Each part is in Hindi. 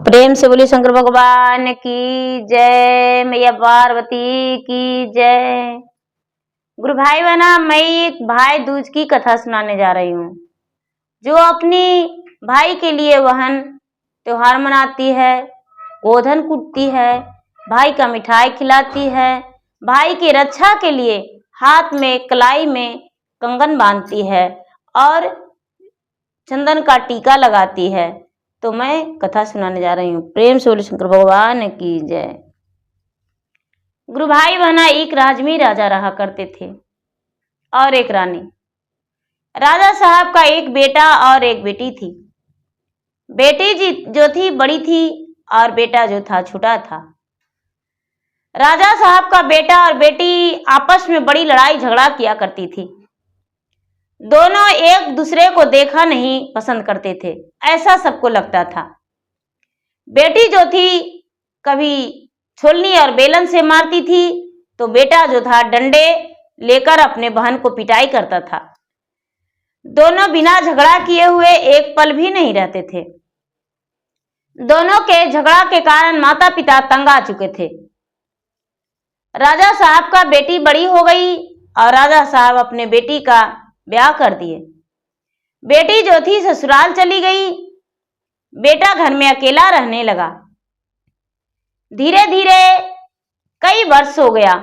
प्रेम से बोली शंकर भगवान की जय, मैया पार्वती की जय। गुरु भाई बहना, मैं एक भाई दूज की कथा सुनाने जा रही हूँ, जो अपनी भाई के लिए बहन त्योहार मनाती है, गोधन कूटती है, भाई का मिठाई खिलाती है, भाई की रक्षा के लिए हाथ में कलाई में कंगन बांधती है और चंदन का टीका लगाती है। तो मैं कथा सुनाने जा रही हूँ। प्रेम से बोले शंकर भगवान की जय। गुरु भाई बहना, एक राजमी राजा रहा करते थे और एक रानी। राजा साहब का एक बेटा और एक बेटी थी। बेटी जी जो थी बड़ी थी और बेटा जो था छोटा था। राजा साहब का बेटा और बेटी आपस में बड़ी लड़ाई झगड़ा किया करती थी। दोनों एक दूसरे को देखा नहीं पसंद करते थे, ऐसा सबको लगता था। बेटी जो थी कभी छोलनी और बेलन से मारती थी, तो बेटा जो था डंडे लेकर अपने बहन को पिटाई करता था। दोनों बिना झगड़ा किए हुए एक पल भी नहीं रहते थे। दोनों के झगड़ा के कारण माता पिता तंग आ चुके थे। राजा साहब का बेटी बड़ी हो गई और राजा साहब अपने बेटी का ब्याह कर दिए। बेटी जो थी ससुराल चली गई। बेटा घर में अकेला रहने लगा। धीरे धीरे कई वर्ष हो गया,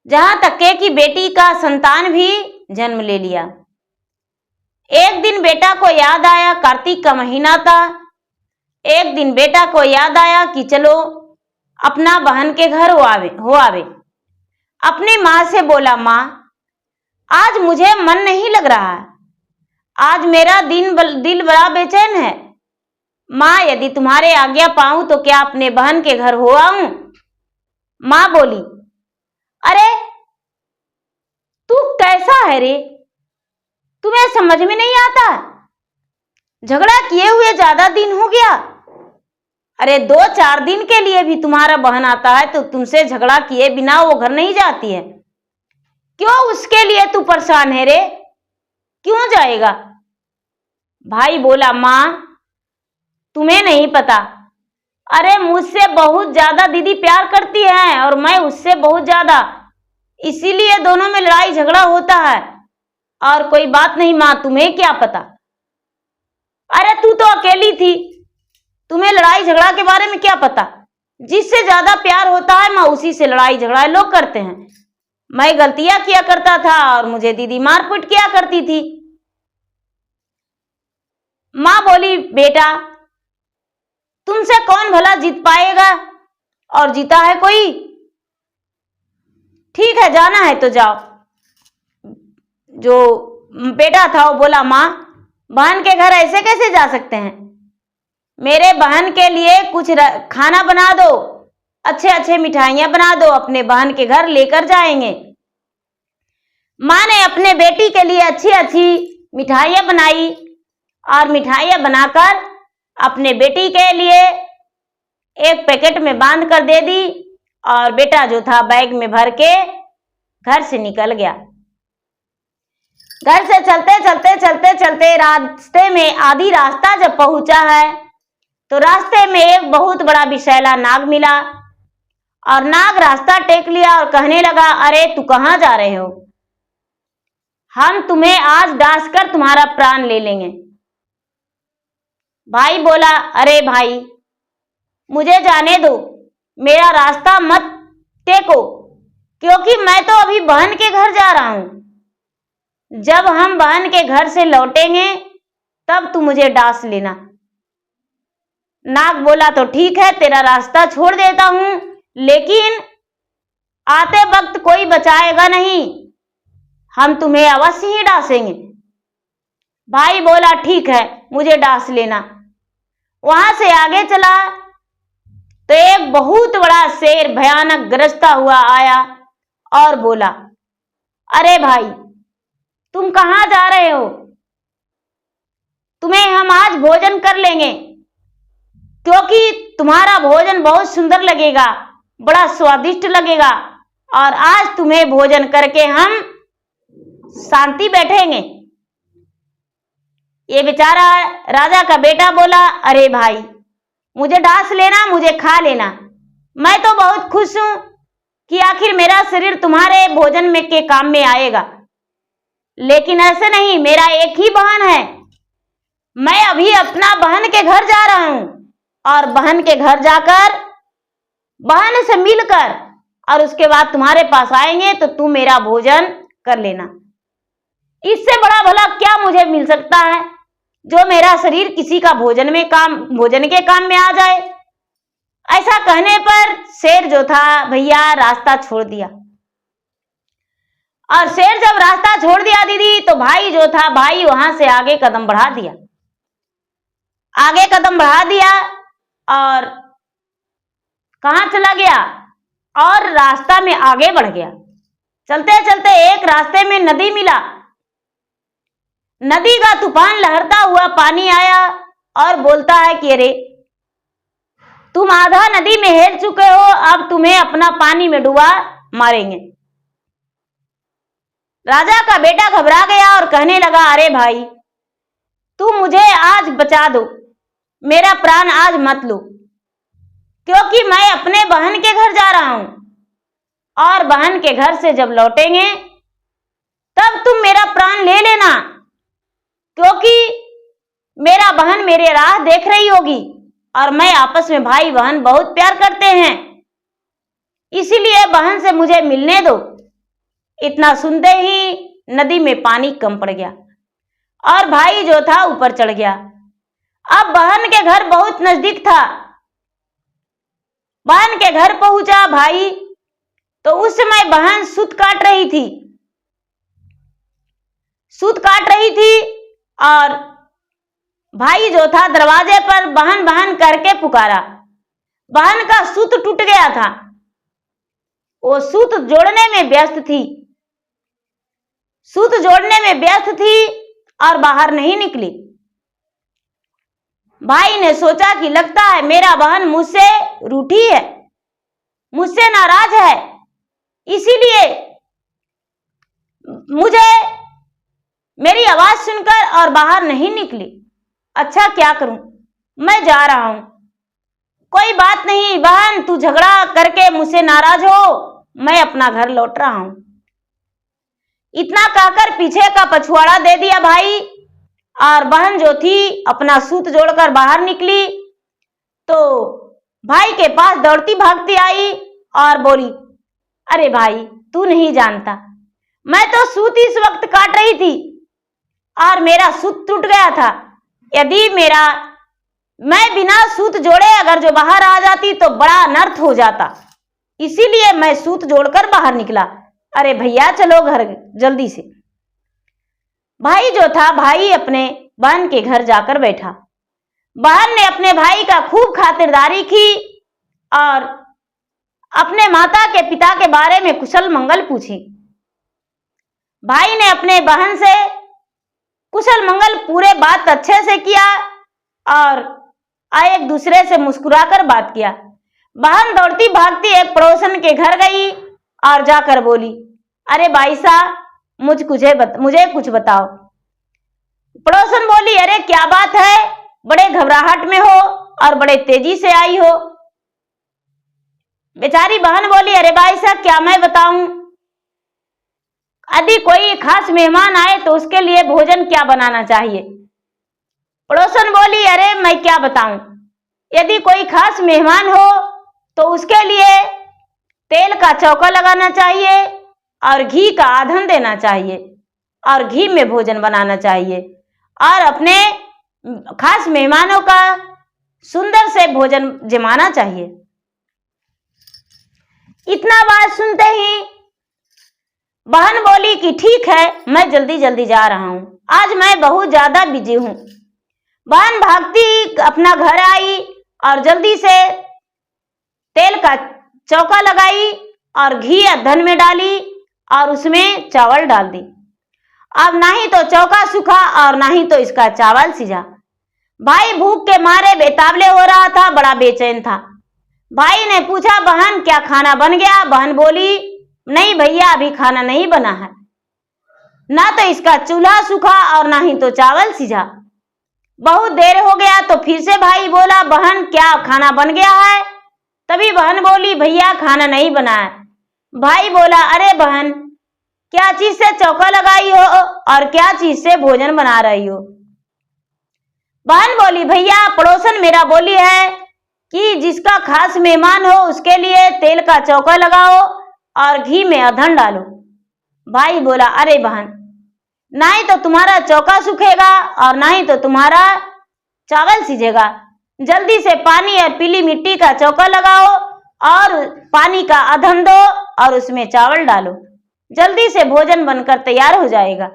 जहां तक के कि बेटी का संतान भी जन्म ले लिया। एक दिन बेटा को याद आया, कार्तिक का महीना था। एक दिन बेटा को याद आया कि चलो अपना बहन के घर हो आवे। अपनी माँ से बोला, माँ आज मुझे मन नहीं लग रहा है, आज मेरा दिल बड़ा बेचैन है। माँ यदि तुम्हारे आज्ञा पाऊं तो क्या अपने बहन के घर हो आऊं? माँ बोली, अरे तू कैसा है रे, तुम्हें समझ में नहीं आता? झगड़ा किए हुए ज्यादा दिन हो गया। अरे 2-4 दिन के लिए भी तुम्हारा बहन आता है तो तुमसे झगड़ा किए बिना वो घर नहीं जाती है। क्यों उसके लिए तू परेशान है रे, क्यों जाएगा? भाई बोला, माँ तुम्हें नहीं पता, अरे मुझसे बहुत ज्यादा दीदी प्यार करती है और मैं उससे बहुत ज्यादा, इसीलिए दोनों में लड़ाई झगड़ा होता है। और कोई बात नहीं माँ, तुम्हें क्या पता? अरे तू तो अकेली थी, तुम्हें लड़ाई झगड़ा के बारे में क्या पता? जिससे ज्यादा प्यार होता है माँ उसी से लड़ाई झगड़ा लोग करते हैं। मैं गलतियां किया करता था और मुझे दीदी मारपीट किया करती थी। माँ बोली, बेटा तुमसे कौन भला जीत पाएगा, और जीता है कोई? ठीक है जाना है तो जाओ। जो बेटा था वो बोला, माँ बहन के घर ऐसे कैसे जा सकते हैं? मेरे बहन के लिए कुछ खाना बना दो, अच्छे अच्छे मिठाइयां बना दो, अपने बहन के घर लेकर जाएंगे। माँ ने अपने बेटी के लिए अच्छी अच्छी मिठाइयां बनाई और मिठाइयां बनाकर अपने बेटी के लिए एक पैकेट में बांध कर दे दी और बेटा जो था बैग में भर के घर से निकल गया। घर से चलते चलते चलते चलते रास्ते में आधी रास्ता जब पहुंचा है तो रास्ते में एक बहुत बड़ा विषैला नाग मिला और नाग रास्ता टेक लिया और कहने लगा, अरे तू कहां जा रहे हो? हम तुम्हें आज डांस कर तुम्हारा प्राण ले लेंगे। भाई बोला, अरे भाई मुझे जाने दो, मेरा रास्ता मत टेको, क्योंकि मैं तो अभी बहन के घर जा रहा हूं। जब हम बहन के घर से लौटेंगे तब तू मुझे डांस लेना। नाग बोला, तो ठीक है तेरा रास्ता छोड़ देता हूं, लेकिन आते वक्त कोई बचाएगा नहीं, हम तुम्हें अवश्य ही डांसेंगे। भाई बोला, ठीक है मुझे डांस लेना। वहां से आगे चला तो एक बहुत बड़ा शेर भयानक गरजता हुआ आया और बोला, अरे भाई तुम कहां जा रहे हो? तुम्हें हम आज भोजन कर लेंगे, क्योंकि तुम्हारा भोजन बहुत सुंदर लगेगा, बड़ा स्वादिष्ट लगेगा, और आज तुम्हें भोजन करके हम शांति बैठेंगे। ये बेचारा राजा का बेटा बोला, अरे भाई मुझे डांस लेना, मुझे खा लेना, मैं तो बहुत खुश हूं कि आखिर मेरा शरीर तुम्हारे भोजन में के काम में आएगा, लेकिन ऐसे नहीं, मेरा एक ही बहन है, मैं अभी अपना बहन के घर जा रहा हूं और बहन के घर जाकर बहन से मिलकर और उसके बाद तुम्हारे पास आएंगे तो तुम मेरा भोजन कर लेना। इससे बड़ा भला क्या मुझे मिल सकता है जो मेरा शरीर किसी का भोजन के काम में आ जाए। ऐसा कहने पर शेर जो था भैया रास्ता छोड़ दिया, और शेर जब रास्ता छोड़ दिया दीदी, तो भाई जो था भाई वहां से आगे कदम बढ़ा दिया और कहां चला गया, और रास्ता में आगे बढ़ गया। चलते चलते एक रास्ते में नदी मिला, नदी का तूफान लहरता हुआ पानी आया और बोलता है कि अरे तुम आधा नदी में हेल चुके हो, अब तुम्हें अपना पानी में डुबा मारेंगे। राजा का बेटा घबरा गया और कहने लगा, अरे भाई तुम मुझे आज बचा दो, मेरा प्राण आज मत लो, क्योंकि मैं अपने बहन के घर जा रहा हूं और बहन के घर से जब लौटेंगे तब तुम मेरा प्राण ले लेना, क्योंकि मेरा बहन मेरे राह देख रही होगी और मैं आपस में भाई बहन बहुत प्यार करते हैं, इसीलिए बहन से मुझे मिलने दो। इतना सुनते ही नदी में पानी कम पड़ गया और भाई जो था ऊपर चढ़ गया। अब बहन के घर बहुत नजदीक था। बहन के घर पहुंचा भाई तो उस समय बहन सूत काट रही थी और भाई जो था दरवाजे पर बहन बहन करके पुकारा। बहन का सूत टूट गया था, वो सूत जोड़ने में व्यस्त थी और बाहर नहीं निकली। भाई ने सोचा कि लगता है मेरा बहन मुझसे रूठी है, मुझसे नाराज है, इसीलिए मुझे मेरी आवाज सुनकर और बाहर नहीं निकली। अच्छा क्या करूं, मैं जा रहा हूं। कोई बात नहीं बहन, तू झगड़ा करके मुझसे नाराज हो, मैं अपना घर लौट रहा हूं। इतना कहकर पीछे का पछुआड़ा दे दिया भाई, और बहन जो थी अपना सूत जोड़कर बाहर निकली तो भाई के पास दौड़ती भागती आई और बोली, अरे भाई तू नहीं जानता, मैं तो सूत इस वक्त काट रही थी और मेरा सूत टूट गया था। यदि मैं बिना सूत जोड़े अगर जो बाहर आ जाती तो बड़ा अनर्थ हो जाता, इसीलिए मैं सूत जोड़कर बाहर निकला। अरे भैया चलो घर जल्दी से। भाई जो था भाई अपने बहन के घर जाकर बैठा। बहन ने अपने भाई का खूब खातिरदारी की और अपने माता के पिता के बारे में कुशल मंगल पूछी। भाई ने अपने बहन से कुशल मंगल पूरे बात अच्छे से किया और एक दूसरे से मुस्कुराकर बात किया। बहन दौड़ती भागती एक पड़ोसन के घर गई और जाकर बोली, अरे भाई साहब मुझे कुछ बताओ। पड़ोसन बोली, अरे क्या बात है, बड़े घबराहट में हो और बड़े तेजी से आई हो। बेचारी बहन बोली, अरे भाई साहब क्या मैं बताऊं, यदि कोई खास मेहमान आए तो उसके लिए भोजन क्या बनाना चाहिए। पड़ोसन बोली, अरे मैं क्या बताऊं, यदि कोई खास मेहमान हो तो उसके लिए तेल का चौका लगाना चाहिए और घी का आधन देना चाहिए और घी में भोजन बनाना चाहिए और अपने खास मेहमानों का सुंदर से भोजन जमाना चाहिए। इतना बात सुनते ही बहन बोली कि ठीक है, मैं जल्दी जल्दी जा रहा हूं, आज मैं बहुत ज्यादा बिजी हूं। बहन भागती अपना घर आई और जल्दी से तेल का चौका लगाई और घी अधन में डाली और उसमें चावल डाल दी। अब ना ही तो चौका सूखा और ना ही तो इसका चावल सिजा। भाई भूख के मारे बेताबले हो रहा था, बड़ा बेचैन था। भाई ने पूछा, बहन क्या खाना बन गया? बहन बोली, नहीं भैया अभी खाना नहीं बना है, ना तो इसका चूल्हा सूखा और ना ही तो चावल सिझा। बहुत देर हो गया तो फिर से भाई बोला, बहन क्या खाना बन गया है? तभी बहन बोली, भैया खाना नहीं बना है। भाई बोला, अरे बहन क्या चीज से चौका लगाई हो और क्या चीज से भोजन बना रही हो? बहन बोली, भैया पड़ोसन मेरा बोली है कि जिसका खास मेहमान हो उसके लिए तेल का चौका लगाओ और घी में अधन डालो। भाई बोला, अरे बहन ना ही तो तुम्हारा चौका सूखेगा और ना ही तो तुम्हारा चावल सीझेगा। जल्दी से पानी और पीली मिट्टी का चौका लगाओ और पानी का अधन दो और उसमें चावल डालो। जल्दी से भोजन बनकर तैयार हो जाएगा।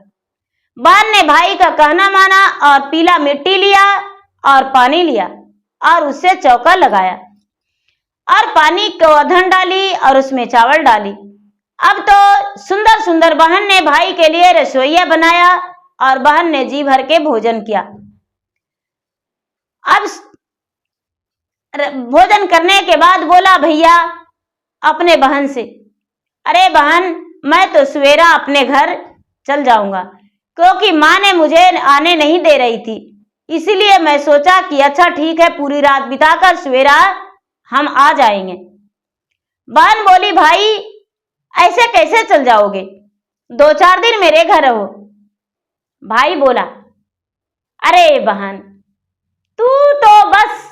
बहन ने भाई का कहना माना और पीला मिट्टी लिया और पानी लिया और उससे चौका लगाया और पानी को अधन डाली और उसमें चावल डाली। अब तो सुंदर सुंदर बहन ने भाई के लिए रसोईया बनाया और बहन ने जी भर के भोजन किया। अब भोजन करने के बाद बोला भैया अपने बहन से, अरे बहन मैं तो सवेरा अपने घर चल जाऊंगा क्योंकि माँ ने मुझे आने नहीं दे रही थी, इसीलिए मैं सोचा कि अच्छा ठीक है पूरी रात बिताकर सवेरा हम आ जाएंगे। बहन बोली, भाई ऐसे कैसे चल जाओगे? 2-4 दिन मेरे घर रहो। भाई बोला, अरे बहन तू तो बस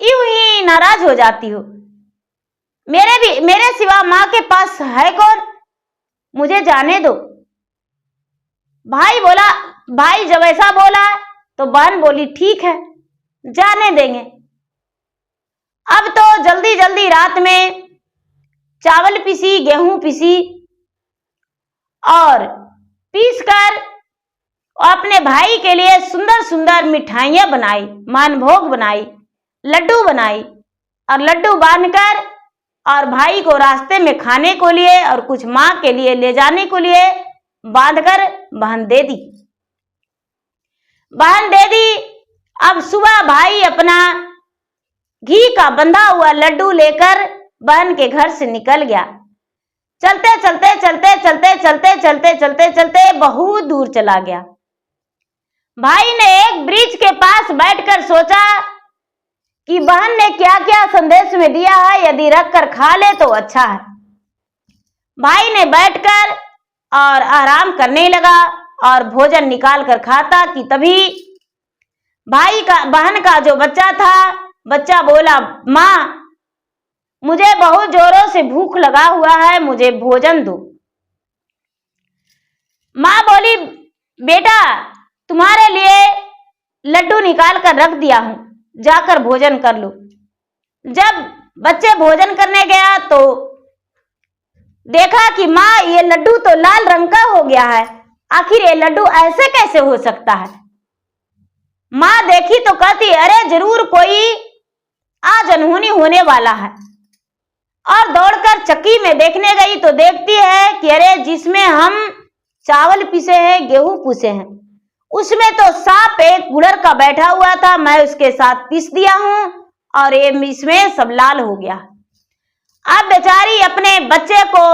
यूं ही नाराज हो जाती हो। मेरे सिवा माँ के पास है कौन? मुझे जाने दो। भाई बोला, भाई जब ऐसा बोला तो बहन बोली, ठीक है जाने देंगे। अब तो जल्दी जल्दी रात में चावल पीसी, गेहूं पीसी और पीसकर अपने भाई के लिए सुंदर सुंदर मिठाइयां बनाई, मानभोग बनाई, लड्डू बनाई और लड्डू बांधकर और भाई को रास्ते में खाने को लिए और कुछ माँ के लिए ले जाने को लिए बांधकर बहन दे दी। बहन दे दी। अब सुबह भाई अपना घी का बंधा हुआ लड्डू लेकर बहन के घर से निकल गया। चलते चलते चलते चलते चलते चलते चलते चलते बहुत दूर चला गया। भाई ने एक ब्रिज के पास बैठकर सोचा कि बहन ने क्या क्या संदेश में दिया है, यदि रख कर खा ले तो अच्छा है। भाई ने बैठकर और आराम करने लगा और भोजन निकाल कर खाता कि तभी बहन का जो बच्चा था, बच्चा बोला, माँ मुझे बहुत जोरों से भूख लगा हुआ है, मुझे भोजन दो। माँ बोली, बेटा तुम्हारे लिए लड्डू निकाल कर रख दिया हूं, जाकर भोजन कर लो। जब बच्चे भोजन करने गया तो देखा कि माँ ये लड्डू तो लाल रंग का हो गया है, आखिर ये लड्डू ऐसे कैसे हो सकता है? माँ देखी तो कहती, अरे जरूर कोई आज अनहोनी होने वाला है। और दौड़कर चक्की में देखने गई तो देखती है कि अरे जिसमें हम चावल पीसे हैं, गेहूं पीसे हैं, उसमें तो सांप एक गुड़र का बैठा हुआ था, मैं उसके साथ पीस दिया हूं और ये इसमें सब लाल हो गया। अब बेचारी अपने बच्चे को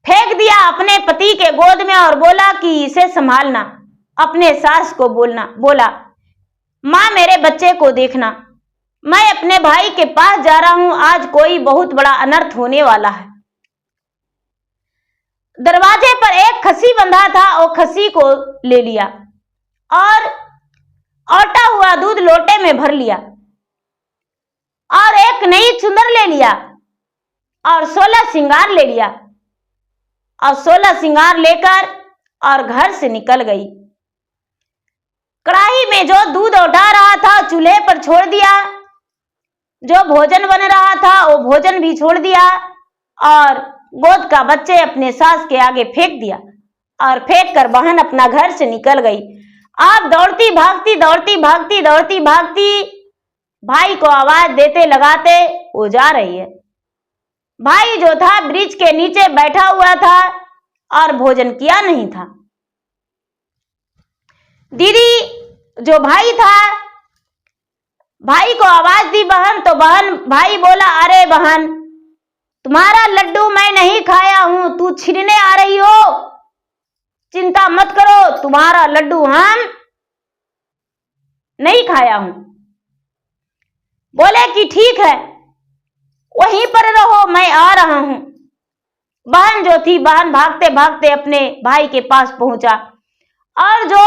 फेंक दिया अपने पति के गोद में और बोला कि इसे संभालना। अपने सास को बोला, माँ मेरे बच्चे को देखना, मैं अपने भाई के पास जा रहा हूं, आज कोई बहुत बड़ा अनर्थ होने वाला है। दरवाजे पर एक खसी बंधा था, वो खसी को ले लिया और औटा हुआ दूध लोटे में भर लिया और एक नई चुंदर ले लिया और 16 श्रृंगार ले लिया और 16 श्रृंगार लेकर और घर से निकल गई। कढ़ाई में जो दूध उठा रहा था चूल्हे पर छोड़ दिया, जो भोजन बन रहा था वो भोजन भी छोड़ दिया और गोद का बच्चे अपने सास के आगे फेंक दिया और फेंक कर बहन अपना घर से निकल गई। आप दौड़ती भागती दौड़ती भागती दौड़ती भागती भाई को आवाज देते लगाते वो जा रही है। भाई जो था ब्रिज के नीचे बैठा हुआ था और भोजन किया नहीं था। दीदी जो भाई था, भाई को आवाज दी बहन, तो भाई बोला, अरे बहन तुम्हारा लड्डू मैं नहीं खाया हूं, तू छीनने आ रही हो, चिंता मत करो, तुम्हारा लड्डू हम नहीं खाया हूं। बोले कि ठीक है, वहीं पर रहो, मैं आ रहा हूं। बहन जो थी, बहन भागते भागते अपने भाई के पास पहुंचा और जो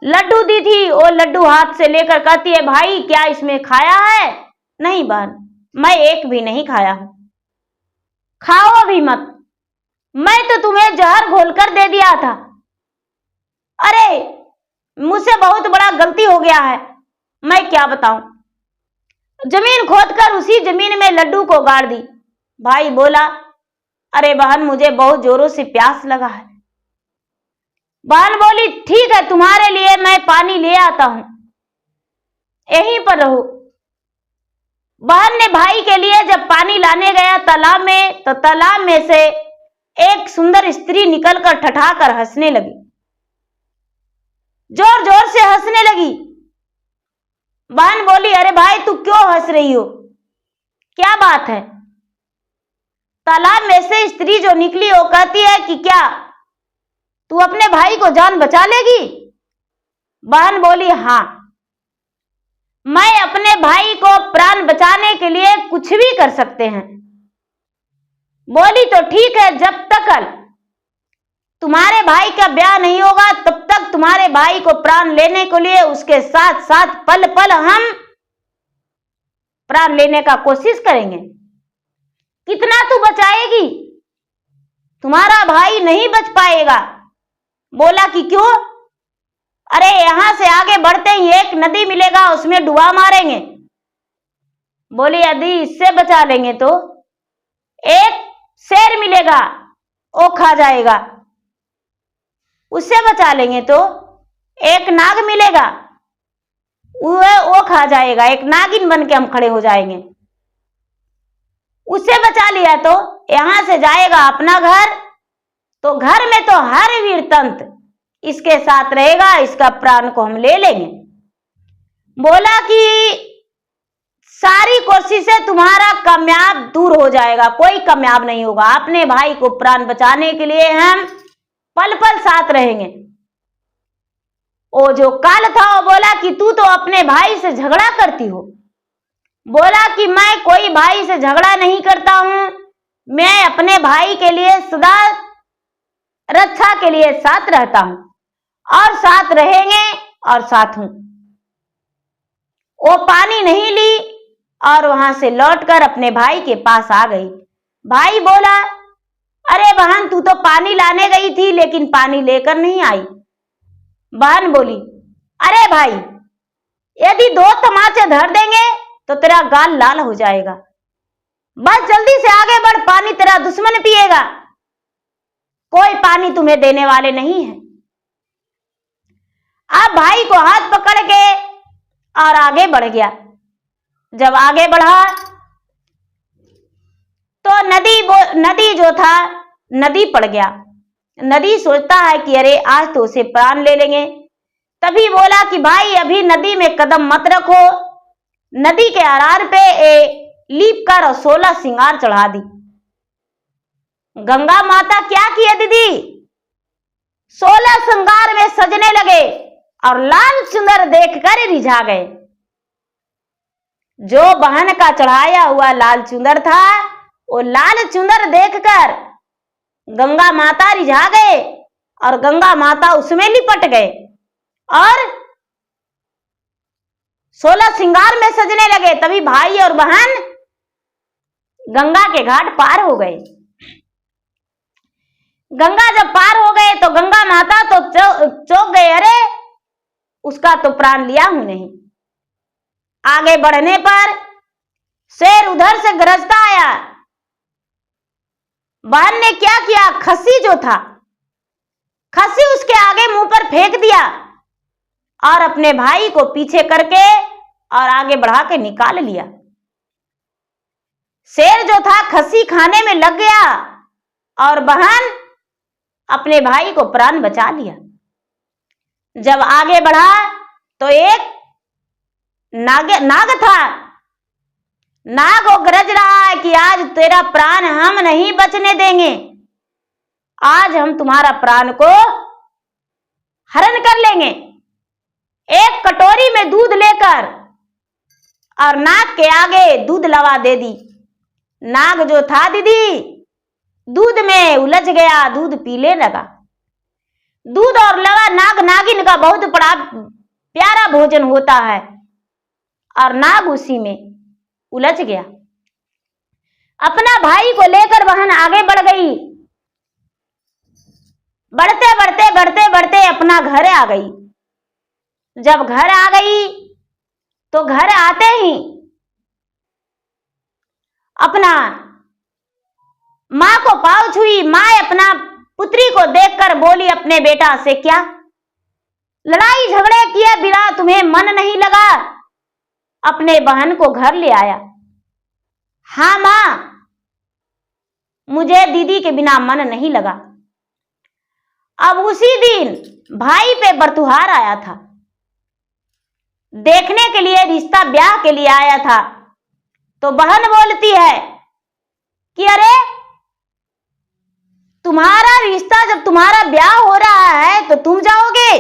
लड्डू दी थी वो लड्डू हाथ से लेकर कहती है, भाई क्या इसमें खाया है? नहीं बहन, मैं एक भी नहीं खाया हूं। खाओ भी मत, मैं तो तुम्हें जहर घोलकर दे दिया था। अरे मुझसे बहुत बड़ा गलती हो गया है, मैं क्या बताऊं। जमीन खोदकर उसी जमीन में लड्डू को गाड़ दी। भाई बोला, अरे बहन मुझे बहुत जोरों से प्यास लगा है। बहन बोली, ठीक है, तुम्हारे लिए मैं पानी ले आता हूं, यहीं पर रहो। बहन ने भाई के लिए जब पानी लाने गया तालाब में, तो तालाब में से एक सुंदर स्त्री निकलकर ठठाकर हंसने लगी, जोर जोर से हंसने लगी। बहन बोली, अरे भाई तू क्यों हंस रही हो, क्या बात है? तालाब में से स्त्री जो निकली वो कहती है कि क्या तू अपने भाई को जान बचा लेगी? बहन बोली, हां, मैं अपने भाई को प्राण बचाने के लिए कुछ भी कर सकते हैं। बोली, तो ठीक है, जब तक तुम्हारे भाई का ब्याह नहीं होगा तब तक तुम्हारे भाई को प्राण लेने के लिए उसके साथ साथ पल पल हम प्राण लेने का कोशिश करेंगे। कितना तू बचाएगी? तुम्हारा भाई नहीं बच पाएगा। बोला कि क्यों? अरे यहां से आगे बढ़ते ही एक नदी मिलेगा, उसमें डुबा मारेंगे। बोली, यदि इससे बचा लेंगे तो एक शेर मिलेगा, वो खा जाएगा। उससे बचा लेंगे तो एक नाग मिलेगा, वो खा जाएगा, एक नागिन बन के हम खड़े हो जाएंगे। उससे बचा लिया तो यहां से जाएगा अपना घर, तो घर में तो हर वीर तंत्र इसके साथ रहेगा, इसका प्राण को हम ले लेंगे। बोला कि सारी कोशिशें तुम्हारा कामयाब दूर हो जाएगा, कोई कामयाब नहीं होगा। अपने भाई को प्राण बचाने के लिए हम पल पल साथ रहेंगे। वो जो काल था वो बोला कि तू तो अपने भाई से झगड़ा करती हो। बोला कि मैं कोई भाई से झगड़ा नहीं करता हूं, मैं अपने भाई के लिए सदा रक्षा के लिए साथ रहता हूं और साथ रहेंगे और साथ हूं। वो पानी नहीं ली और वहां से लौटकर अपने भाई के पास आ गई। भाई बोला, अरे बहन तू तो पानी लाने गई थी लेकिन पानी लेकर नहीं आई। बहन बोली, अरे भाई यदि 2 तमाचे धर देंगे तो तेरा गाल लाल हो जाएगा, बस जल्दी से आगे बढ़, पानी तेरा दुश्मन पिएगा, कोई पानी तुम्हें देने वाले नहीं है। अब भाई को हाथ पकड़ के और आगे बढ़ गया। जब आगे बढ़ा तो नदी जो था, नदी पड़ गया। नदी सोचता है कि अरे आज तो उसे प्राण ले लेंगे। तभी बोला कि भाई अभी नदी में कदम मत रखो। नदी के अरार पे लीप कर और 16 श्रृंगार चढ़ा दी। गंगा माता क्या किए दीदी? 16 श्रृंगार में सजने लगे और लाल चुनर देखकर रिझा गए। जो बहन का चढ़ाया हुआ लाल चुनर था, वो लाल चुनर देखकर गंगा माता रिझा गए और गंगा माता उसमें लिपट गए और 16 श्रृंगार में सजने लगे। तभी भाई और बहन गंगा के घाट पार हो गए। गंगा जब पार हो गए तो गंगा माता तो चौंक गए, अरे उसका तो प्राण लिया हूं नहीं। आगे बढ़ने पर शेर उधर से गरजता आया। बहन ने क्या किया, खसी जो था, खसी उसके आगे मुंह पर फेंक दिया और अपने भाई को पीछे करके और आगे बढ़ा के निकाल लिया। शेर जो था खसी खाने में लग गया और बहन अपने भाई को प्राण बचा लिया। जब आगे बढ़ा तो एक नाग था। नाग को गरज रहा है कि आज तेरा प्राण हम नहीं बचने देंगे, आज हम तुम्हारा प्राण को हरण कर लेंगे। एक कटोरी में दूध लेकर और नाग के आगे दूध लवा दे दी। नाग जो था दीदी दूध में उलझ गया, दूध पीने लगा। दूध और लवा नाग नागिन का बहुत बड़ा प्यारा भोजन होता है और नाग उसी में उलझ गया। अपना भाई को लेकर बहन आगे बढ़ गई। बढ़ते बढ़ते बढ़ते बढ़ते अपना घर आ गई। जब घर आ गई तो घर आते ही अपना मां को पाँव छुई। मां अपना पुत्री को देखकर बोली अपने बेटा से, क्या लड़ाई झगड़े किए बिना तुम्हें मन नहीं लगा? अपने बहन को घर ले आया। हाँ मां, मुझे दीदी के बिना मन नहीं लगा। अब उसी दिन भाई पे बरतुहार आया था, देखने के लिए, रिश्ता ब्याह के लिए आया था। तो बहन बोलती है कि अरे तुम्हारा रिश्ता, जब तुम्हारा ब्याह हो रहा है तो तुम जाओगे?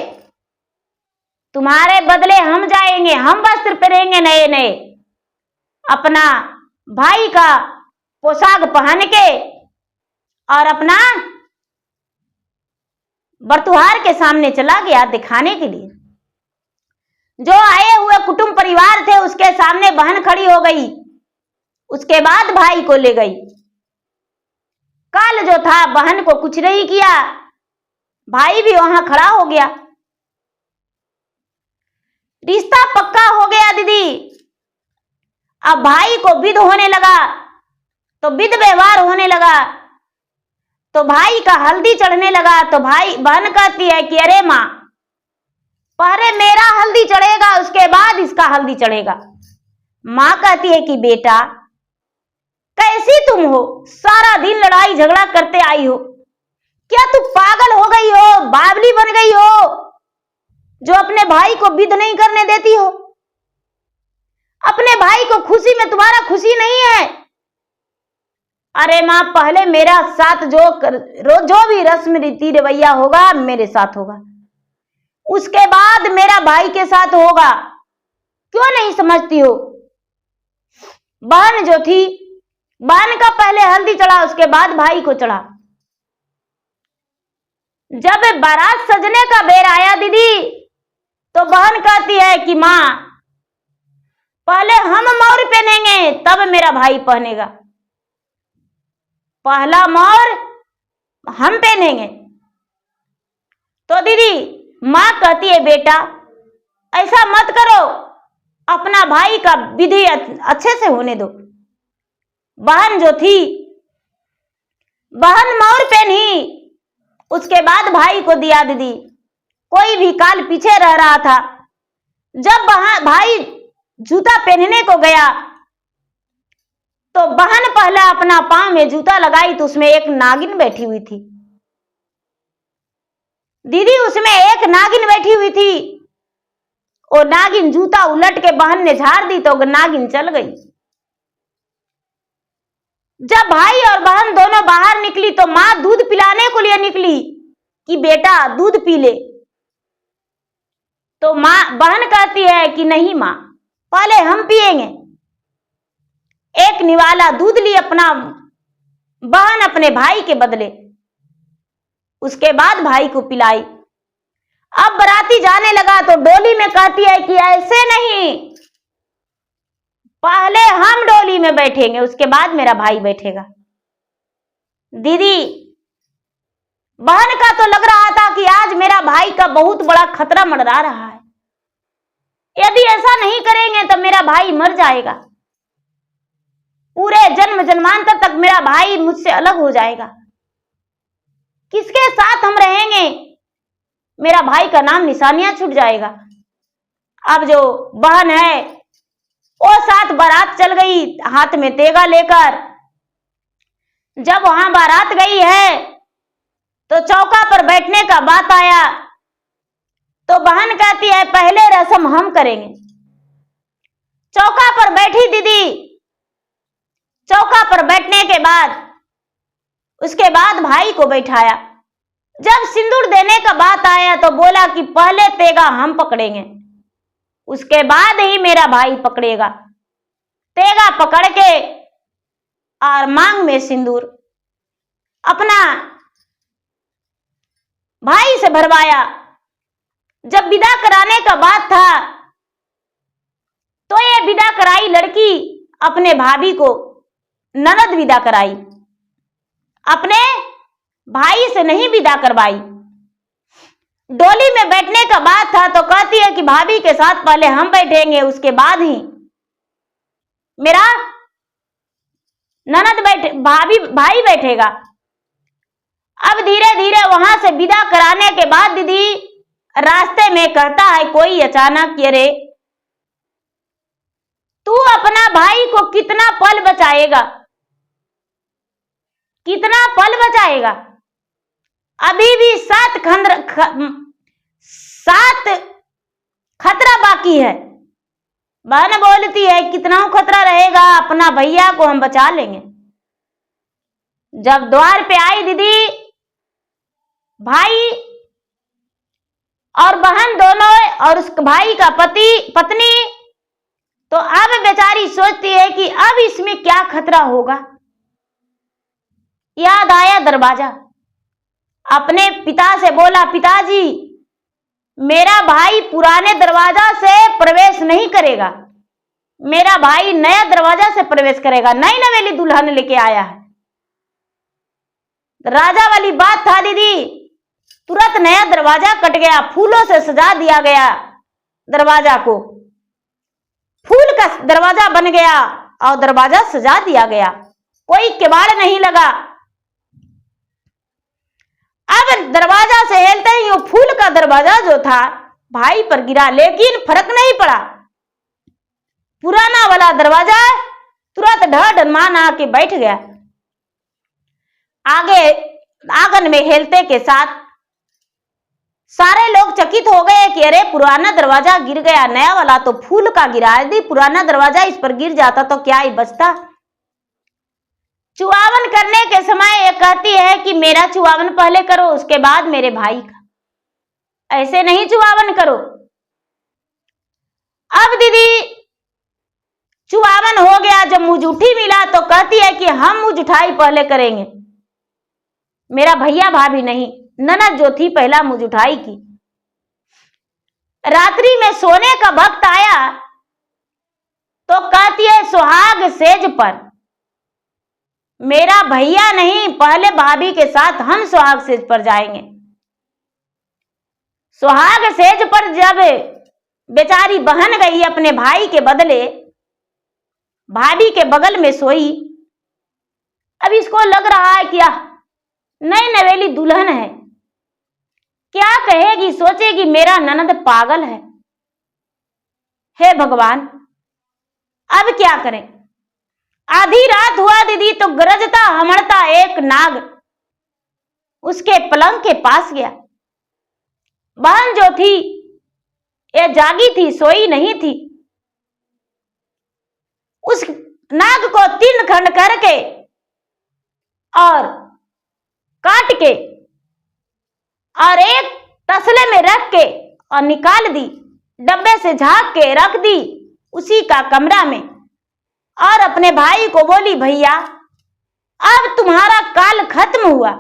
तुम्हारे बदले हम जाएंगे, हम वस्त्र पहनेंगे नए नए, अपना भाई का पोशाक पहन के और अपना बरतुहार के सामने चला गया दिखाने के लिए। जो आए हुए कुटुंब परिवार थे उसके सामने बहन खड़ी हो गई। उसके बाद भाई को ले गई। काल जो था बहन को कुछ नहीं किया, भाई भी वहां खड़ा हो गया। रिश्ता पक्का हो गया दीदी। अब भाई को विध होने लगा तो विध व्यवहार होने लगा, तो भाई का हल्दी चढ़ने लगा। तो भाई बहन कहती है कि अरे मां, पहले मेरा हल्दी चढ़ेगा उसके बाद इसका हल्दी चढ़ेगा। मां कहती है कि बेटा कैसी तुम हो, सारा दिन लड़ाई झगड़ा करते आई हो, क्या तू पागल हो गई हो, बावली बन गई हो जो अपने भाई को विध नहीं करने देती हो? अपने भाई को खुशी में तुम्हारा खुशी नहीं है? अरे मां, पहले मेरा साथ जो भी रस्म रीति रवैया होगा मेरे साथ होगा, उसके बाद मेरा भाई के साथ होगा। क्यों नहीं समझती हो? बहन जो थी, बहन का पहले हल्दी चढ़ा, उसके बाद भाई को चढ़ा। जब बारात सजने का बेर आया दीदी, तो बहन कहती है कि मां, पहले हम मोर पहनेंगे तब मेरा भाई पहनेगा, पहला मोर हम पहनेंगे। तो दीदी मां कहती है बेटा ऐसा मत करो, अपना भाई का विधि अच्छे से होने दो। बहन जो थी, बहन मोर पहनी, उसके बाद भाई को दिया दीदी। कोई भी काल पीछे रह रहा था। जब भाई जूता पहनने को गया तो बहन पहले अपना पांव में जूता लगाई तो उसमें एक नागिन बैठी हुई थी। दीदी उसमें एक नागिन बैठी हुई थी। वो नागिन जूता उलट के बहन ने झाड़ दी तो नागिन चल गई। जब भाई और बहन दोनों बाहर निकली तो मां दूध पिलाने को लिए निकली कि बेटा दूध पी ले। तो मां, बहन कहती है कि नहीं मां, पहले हम पिएंगे। एक निवाला दूध ली अपना बहन अपने भाई के बदले, उसके बाद भाई को पिलाई। अब बराती जाने लगा तो डोली में कहती है कि ऐसे नहीं, पहले हम डोली में बैठेंगे उसके बाद मेरा भाई बैठेगा। दीदी बहन का तो लग रहा था कि आज मेरा भाई का बहुत बड़ा खतरा मंडरा रहा है, यदि ऐसा नहीं करेंगे तो मेरा भाई मर जाएगा, पूरे जन्म जन्मांतर तक मेरा भाई मुझसे अलग हो जाएगा, किसके साथ हम रहेंगे, मेरा भाई का नाम निशानियां छूट जाएगा। अब जो बहन है वो साथ बारात चल गई हाथ में तेगा लेकर। जब वहां बारात गई है तो चौका पर बैठने का बात आया तो बहन कहती है पहले रस्म हम करेंगे। चौका पर बैठी दीदी। चौका पर बैठने के बाद उसके बाद भाई को बैठाया। जब सिंदूर देने का बात आया तो बोला कि पहले तेगा हम पकड़ेंगे, उसके बाद ही मेरा भाई पकड़ेगा। तेगा पकड़ के और मांग में सिंदूर अपना भाई से भरवाया। जब विदा कराने का बात था तो ये विदा कराई लड़की अपने भाभी को ननद विदा कराई, अपने भाई से नहीं विदा करवाई। डोली में बैठने का बात था तो कहती है कि भाभी के साथ पहले हम बैठेंगे, उसके बाद ही मेरा ननद भाई बैठेगा। अब धीरे धीरे वहां से विदा कराने के बाद दीदी रास्ते में कहता है कोई अचानक, अरे तू अपना भाई को कितना पल बचाएगा, कितना पल बचाएगा? अभी भी 7 खतरा बाकी है। बहन बोलती है कितना खतरा रहेगा, अपना भैया को हम बचा लेंगे। जब द्वार पे आई दीदी, भाई और बहन दोनों और उस भाई का पत्नी, तो अब बेचारी सोचती है कि अब इसमें क्या खतरा होगा। याद आया दरवाजा, अपने पिता से बोला, पिताजी मेरा भाई पुराने दरवाजा से प्रवेश नहीं करेगा, मेरा भाई नया दरवाजा से प्रवेश करेगा। नई नवेली दुल्हन लेके आया है। राजा वाली बात था दीदी, तुरंत नया दरवाजा कट गया, फूलों से सजा दिया गया दरवाजा को, फूल का दरवाजा बन गया और दरवाजा सजा दिया गया, कोई किवाड़ नहीं लगा। अब दरवाजा से हिलते ही वो फूल का दरवाजा जो था भाई पर गिरा, लेकिन फर्क नहीं पड़ा। पुराना वाला दरवाजा तुरंत ढमान आके बैठ गया। आगे आंगन में हिलते के साथ सारे लोग चकित हो गए कि अरे पुराना दरवाजा गिर गया, नया वाला तो फूल का गिरा। यदि पुराना दरवाजा इस पर गिर जाता तो क्या ही बचता। चुआवन करने के समय ये कहती है कि मेरा चुआवन पहले करो, उसके बाद मेरे भाई का, ऐसे नहीं चुआवन करो। अब दीदी चुआवन हो गया, जब मुंहजूठी मिला तो कहती है कि हम मुंहजुठाई पहले करेंगे, मेरा भैया भाभी नहीं, ननद जो थी पहला मुंहजुठाई की। रात्रि में सोने का वक्त आया तो कहती है सुहाग सेज पर मेरा भैया नहीं, पहले भाभी के साथ हम सुहाग सेज पर जाएंगे। सुहाग सेज पर जब बेचारी बहन गई अपने भाई के बदले, भाभी के बगल में सोई। अब इसको लग रहा है कि नई नवेली दुल्हन है, क्या कहेगी, सोचेगी मेरा ननद पागल है। हे भगवान, अब क्या करें। आधी रात हुआ दीदी तो गरजता हमड़ता एक नाग उसके पलंग के पास गया। बहन जो थी ये जागी थी, सोई नहीं थी। उस नाग को 3 खंड करके और काट के और एक तसले में रख के और निकाल दी, डब्बे से झाँक के रख दी उसी का कमरा में, और अपने भाई को बोली, भैया अब तुम्हारा काल खत्म हुआ,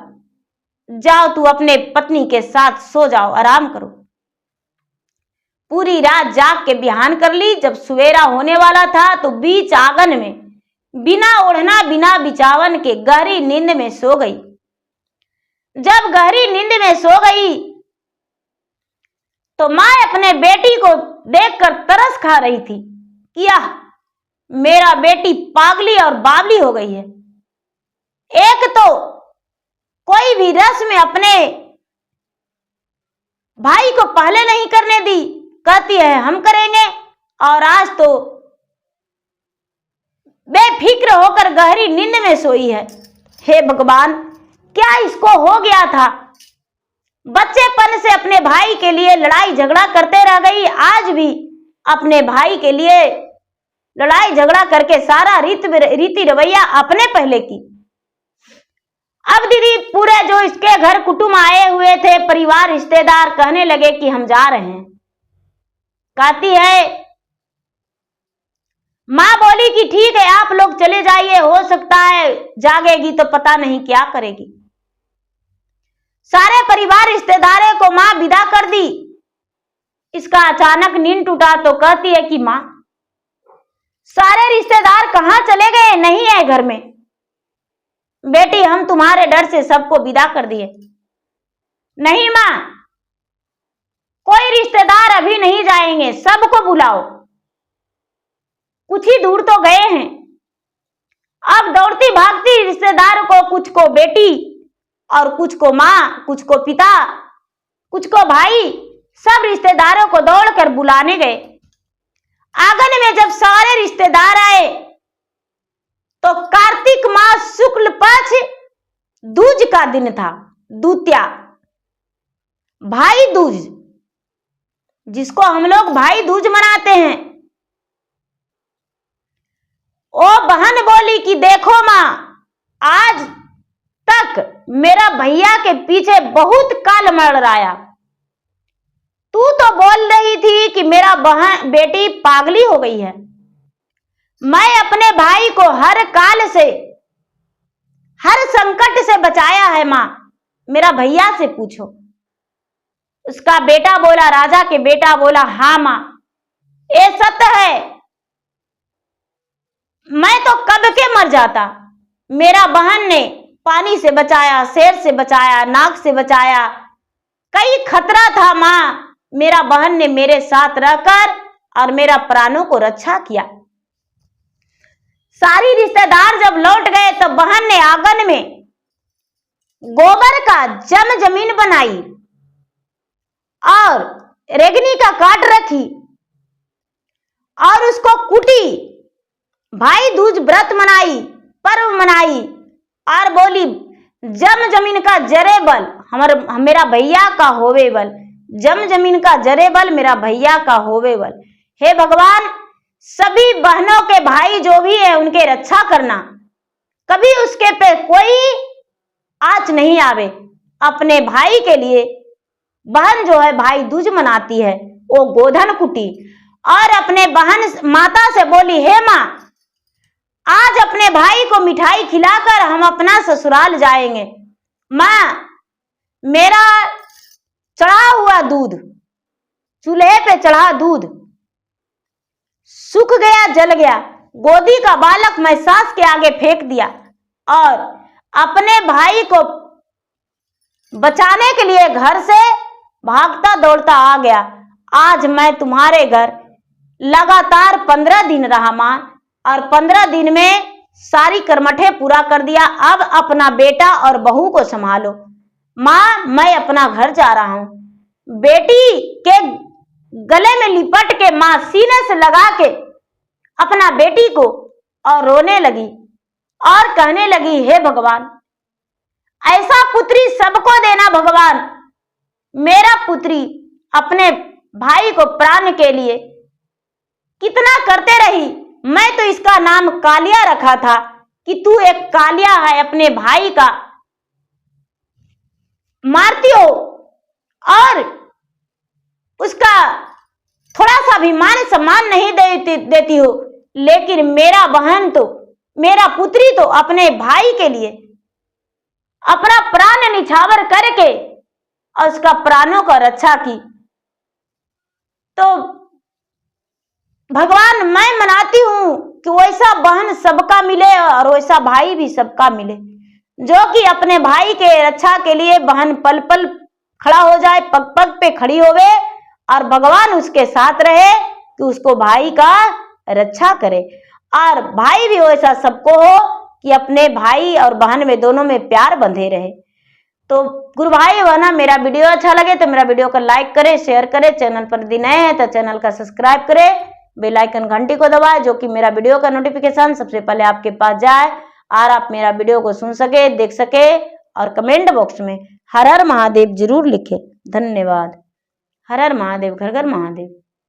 जाओ तू अपने पत्नी के साथ सो जाओ, आराम करो। पूरी रात जाग के बिहान कर ली। जब सवेरा होने वाला था तो बीच आंगन में बिना ओढ़ना बिना बिछावन के गहरी नींद में सो गई। जब गहरी नींद में सो गई तो माँ अपने बेटी को देखकर तरस खा रही थी कि मेरा बेटी पागली और बावली हो गई है। एक तो कोई भी रस्म अपने भाई को पहले नहीं करने दी, कहती है हम करेंगे, और आज तो बेफिक्र होकर गहरी नींद में सोई है। हे भगवान, क्या इसको हो गया था। बच्चेपन से अपने भाई के लिए लड़ाई झगड़ा करते रह गई, आज भी अपने भाई के लिए लड़ाई झगड़ा करके सारा रीति रवैया अपने पहले की। अब दीदी पूरे जो इसके घर कुटुंब आए हुए थे, परिवार रिश्तेदार, कहने लगे कि हम जा रहे हैं। कहती है, माँ बोली कि ठीक है आप लोग चले जाइए, हो सकता है जागेगी तो पता नहीं क्या करेगी। सारे परिवार रिश्तेदारों को माँ विदा कर दी। इसका अचानक नींद टूटा तो कहती है कि माँ सारे रिश्तेदार कहाँ चले गए, नहीं है घर में। बेटी हम तुम्हारे डर से सबको विदा कर दिए। नहीं माँ, कोई रिश्तेदार अभी नहीं जाएंगे, सबको बुलाओ, कुछ ही दूर तो गए हैं। अब दौड़ती भागती रिश्तेदार को, कुछ को बेटी और कुछ को माँ, कुछ को पिता, कुछ को भाई, सब रिश्तेदारों को दौड़कर बुलाने गए। आंगन में जब सारे रिश्तेदार आए तो कार्तिक मास शुक्ल पक्ष दूज का दिन था, दूतिया, भाई दूज, जिसको हम लोग भाई दूज मनाते हैं। ओ बहन बोली कि देखो माँ, आज तक मेरा भैया के पीछे बहुत काल मर रहा। तू तो बोल रही थी कि मेरा बहन बेटी पागली हो गई है। मैं अपने भाई को हर काल से, हर संकट से बचाया है माँ, मेरा भैया से पूछो। उसका बेटा बोला, राजा के बेटा बोला, हाँ माँ ये सत्य है, मैं तो कब के मर जाता। मेरा बहन ने पानी से बचाया, शेर से बचाया, नाग से बचाया, कई खतरा था माँ, मेरा बहन ने मेरे साथ रहकर और मेरा प्राणों को रक्षा किया। सारी रिश्तेदार जब लौट गए तो बहन ने आंगन में गोबर का जमीन बनाई और रेगनी का काट रखी और उसको कूटी, भाई दूज व्रत मनाई, पर्व मनाई और बोली जमीन का जरे बल मेरा भैया का होवे बल, जमीन का जरे बल मेरा भैया का होवे बल। हे भगवान, सभी बहनों के भाई जो भी है उनके रक्षा करना, कभी उसके पे कोई आंच नहीं आवे। अपने भाई के लिए बहन जो है भाई दूज मनाती है, वो गोधन कुटी और अपने बहन माता से बोली, हे माँ आज अपने भाई को मिठाई खिलाकर हम अपना ससुराल जाएंगे। माँ मेरा चढ़ा हुआ दूध, चूल्हे पे चढ़ा दूध सूख गया, जल गया, गोदी का बालक मैं सास के आगे फेंक दिया और अपने भाई को बचाने के लिए घर से भागता दौड़ता आ गया। आज मैं तुम्हारे घर लगातार 15 दिन रहा माँ, और 15 दिन में सारी कर्मठे पूरा कर दिया। अब अपना बेटा और बहू को संभालो माँ, मैं अपना घर जा रहा हूं। बेटी के गले में लिपट के माँ सीने से लगा के अपना बेटी को और रोने लगी और कहने लगी, हे भगवान ऐसा पुत्री सबको देना भगवान। मेरा पुत्री अपने भाई को प्राण के लिए कितना करते रही, मैं तो इसका नाम कालिया रखा था कि तू एक कालिया है, अपने भाई का मारती हो और उसका थोड़ा सा भी मान सम्मान नहीं देती हो। लेकिन मेरा बहन तो, मेरा पुत्री तो अपने भाई के लिए अपना प्राण निछावर करके और उसका प्राणों का रक्षा की। तो भगवान मैं मनाती हूं कि वैसा बहन सबका मिले और वैसा भाई भी सबका मिले, जो कि अपने भाई के रक्षा के लिए बहन पल पल खड़ा हो जाए, पग पग पे खड़ी होवे और भगवान उसके साथ रहे कि उसको भाई का रक्षा करे। और भाई भी वैसा सबको हो कि अपने भाई और बहन में दोनों में प्यार बंधे रहे। तो गुरु भाई बहना, मेरा वीडियो अच्छा लगे तो मेरा वीडियो को लाइक करें, शेयर करें, चैनल पर यदि नए हैं तो चैनल का सब्सक्राइब करें, बेल आइकन घंटी को दबाएं, जो कि मेरा वीडियो का नोटिफिकेशन सबसे पहले आपके पास जाए और आप मेरा वीडियो को सुन सके, देख सके। और कमेंट बॉक्स में हर हर महादेव जरूर लिखे। धन्यवाद। हर हर महादेव, घर घर महादेव।